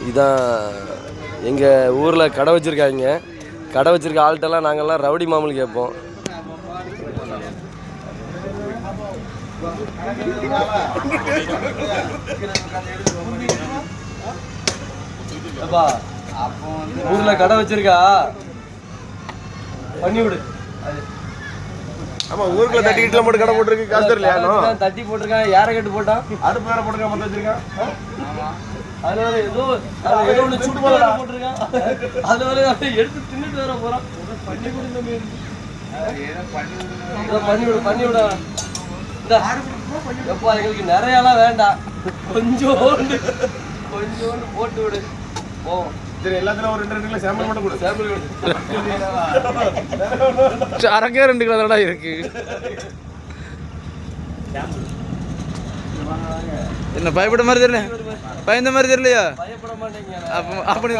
இதான் எங்கள் ஊரில் கடை வச்சுருக்காங்க. கடை வச்சுருக்க ஆள்கிட்டலாம் நாங்கள்லாம் ரவுடி மாமூல் கேட்போம். ஊரில் கடை வச்சிருக்கா பண்ணி விடு. ஆமா, ஊருக்குள்ள தட்டிக்கிட்டுல மட்டும் கடை போட்டுருக்கு. காசு தெரியலையா? தட்டி போட்டிருக்கான். யாரை கட்டு போட்டான்? அடுப்பு வேற போட்டுருக்கான். மொத்தம் வச்சிருக்கான். அதுல வேற ஏதோ ஒன்று சுட்டு போட்டிருக்கான். அதுல வேற எடுத்து தின்னுட்டு வேற போறான். பண்ணி விடு, பண்ணி விட. எப்பா எங்களுக்கு நிறையலாம் வேண்டாம், கொஞ்சோண்டு போட்டு விடு. போவோம். சரி, எல்லாத்துலயும் ஒரு 2 கிலோ சாம்பிள் மட்டும் கொடு. சாம்பிள் கொடு. அரக்கே 2 கிலோ தான் இருக்கு. என்ன பயப்பட மாதிரி தெரியல? பயந்த மாதிரி தெரியலையா? பயப்பட மாட்டேங்க. அப்படி